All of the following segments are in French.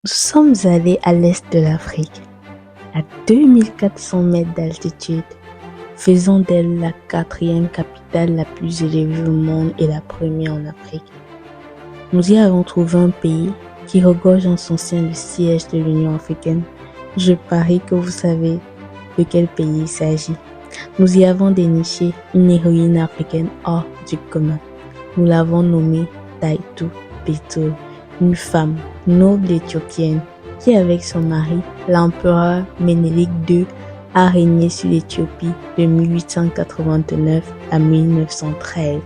Nous sommes allés à l'est de l'Afrique, à 2400 mètres d'altitude, faisant d'elle la quatrième capitale la plus élevée au monde et la première en Afrique. Nous y avons trouvé un pays qui regorge en son sein le siège de l'Union africaine. Je parie que vous savez de quel pays il s'agit. Nous y avons déniché une héroïne africaine hors du commun. Nous l'avons nommée Taitu Betul, une femme noble éthiopienne qui, avec son mari, l'empereur Ménélique II, a régné sur l'Éthiopie de 1889 à 1913.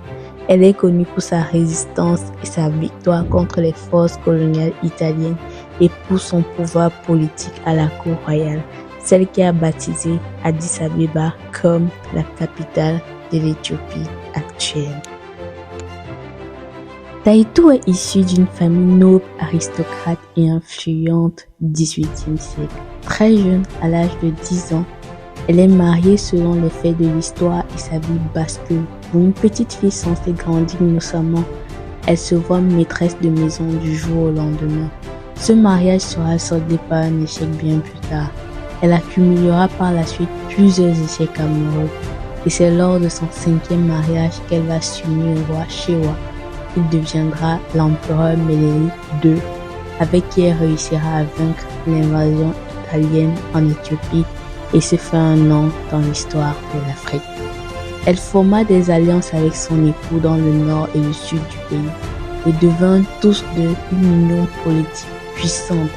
Elle est connue pour sa résistance et sa victoire contre les forces coloniales italiennes et pour son pouvoir politique à la cour royale, celle qui a baptisé Addis Abeba comme la capitale de l'Éthiopie actuelle. Taitu est issue d'une famille noble, aristocrate et influente du XVIIIe siècle. Très jeune, à l'âge de 10 ans, elle est mariée selon les faits de l'histoire et sa vie bascule. Pour une petite fille censée grandir innocemment, elle se voit maîtresse de maison du jour au lendemain. Ce mariage sera soldé par un échec bien plus tard. Elle accumulera par la suite plusieurs échecs amoureux. Et c'est lors de son 5e mariage qu'elle va s'unir au roi Shewa. Il deviendra l'empereur Ménélique II, avec qui elle réussira à vaincre l'invasion italienne en Éthiopie et se faire un nom dans l'histoire de l'Afrique. Elle forma des alliances avec son époux dans le nord et le sud du pays et devinrent tous deux une union politique puissante.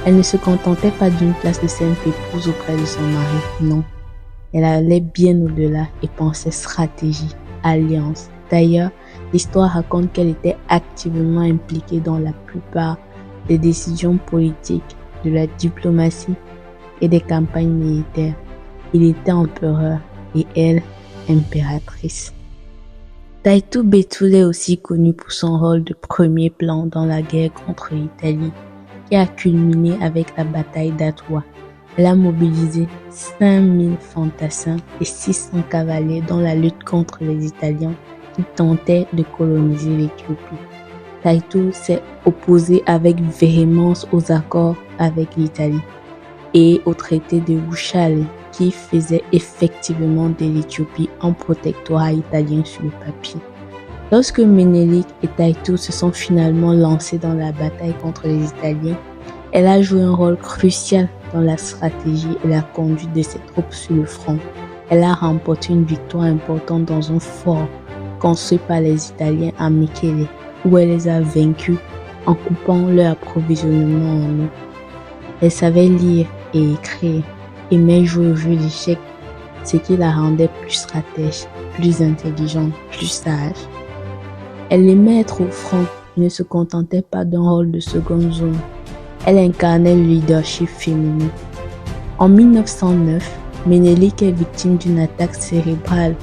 Elle ne se contentait pas d'une place de simple épouse auprès de son mari, non. Elle allait bien au-delà et pensait stratégie, alliance. D'ailleurs, l'histoire raconte qu'elle était activement impliquée dans la plupart des décisions politiques, de la diplomatie et des campagnes militaires. Il était empereur et elle, impératrice. Taitu Betul est aussi connue pour son rôle de premier plan dans la guerre contre l'Italie, qui a culminé avec la bataille d'Adwa. Elle a mobilisé 5000 fantassins et 600 cavaliers dans la lutte contre les Italiens qui tentaient de coloniser l'Éthiopie. Taitu s'est opposé avec véhémence aux accords avec l'Italie et au traité de Wuchale qui faisait effectivement de l'Éthiopie un protectorat italien sur le papier. Lorsque Ménélique et Taitu se sont finalement lancés dans la bataille contre les Italiens, elle a joué un rôle crucial dans la stratégie et la conduite de ses troupes sur le front. Elle a remporté une victoire importante dans un fort construit par les Italiens à Mekele, où elle les a vaincus en coupant leur approvisionnement en eau. Elle savait lire et écrire, aimait jouer au jeu d'échecs, ce qui la rendait plus stratège, plus intelligente, plus sage. Elle aimait être au front et ne se contentait pas d'un rôle de seconde zone. Elle incarnait le leadership féminin. En 1909, Ménélique est victime d'une attaque cérébrale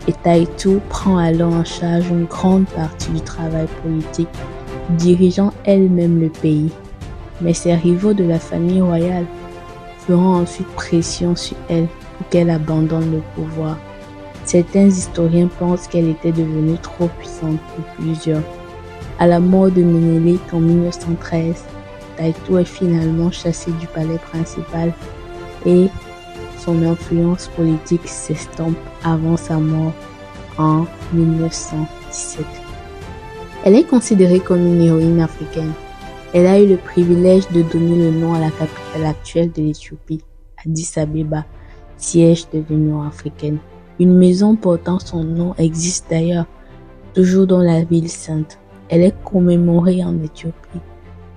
et Taitu prend alors en charge une grande partie du travail politique, dirigeant elle-même le pays. Mais ses rivaux de la famille royale feront ensuite pression sur elle pour qu'elle abandonne le pouvoir. Certains historiens pensent qu'elle était devenue trop puissante pour plusieurs. À la mort de Ménélique en 1913, Taitu est finalement chassée du palais principal et son influence politique s'estompe avant sa mort en 1917. Elle est considérée comme une héroïne africaine. Elle a eu le privilège de donner le nom à la capitale actuelle de l'Éthiopie, Addis Abeba, siège de l'Union africaine. Une maison portant son nom existe d'ailleurs, toujours dans la ville sainte. Elle est commémorée en Éthiopie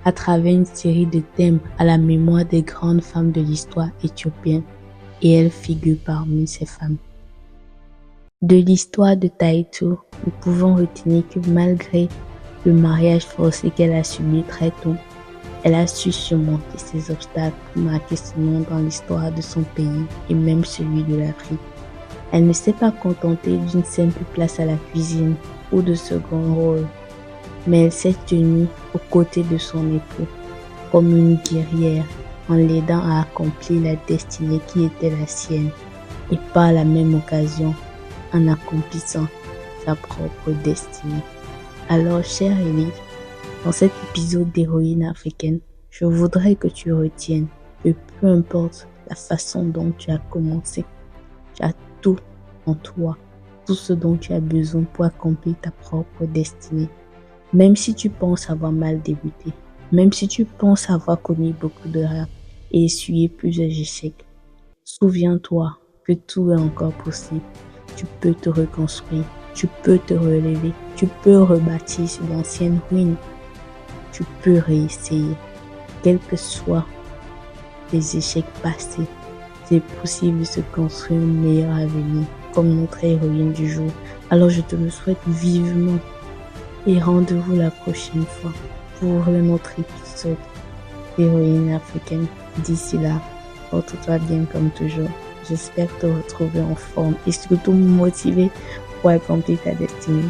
à travers une série de thèmes à la mémoire des grandes femmes de l'histoire éthiopienne et elle figure parmi ces femmes. De l'histoire de Taitu, nous pouvons retenir que malgré le mariage forcé qu'elle a subi très tôt, elle a su surmonter ces obstacles pour marquer son nom dans l'histoire de son pays et même celui de l'Afrique. Elle ne s'est pas contentée d'une simple place à la cuisine ou de second rôle, mais elle s'est tenue aux côtés de son époux comme une guerrière en l'aidant à accomplir la destinée qui était la sienne et par la même occasion en accomplissant sa propre destinée. Alors, chère Ellie, dans cet épisode d'Héroïne africaine, Je voudrais que tu retiennes que peu importe la façon dont tu as commencé, tu as tout en toi, tout ce dont tu as besoin pour accomplir ta propre destinée. Même si tu penses avoir mal débuté, même si tu penses avoir connu beaucoup de rats et essuyé plusieurs échecs, souviens-toi que tout est encore possible. Tu peux te reconstruire, tu peux te relever, tu peux rebâtir sur d'anciennes ruines, tu peux réessayer. Quels que soient les échecs passés, c'est possible de se construire un meilleur avenir, comme notre héroïne du jour. Alors je te le souhaite vivement. Et rendez-vous la prochaine fois pour un autre épisode d'Héroïne africaine. D'ici là, porte-toi bien comme toujours. J'espère te retrouver en forme et surtout motivé pour accomplir ta destinée.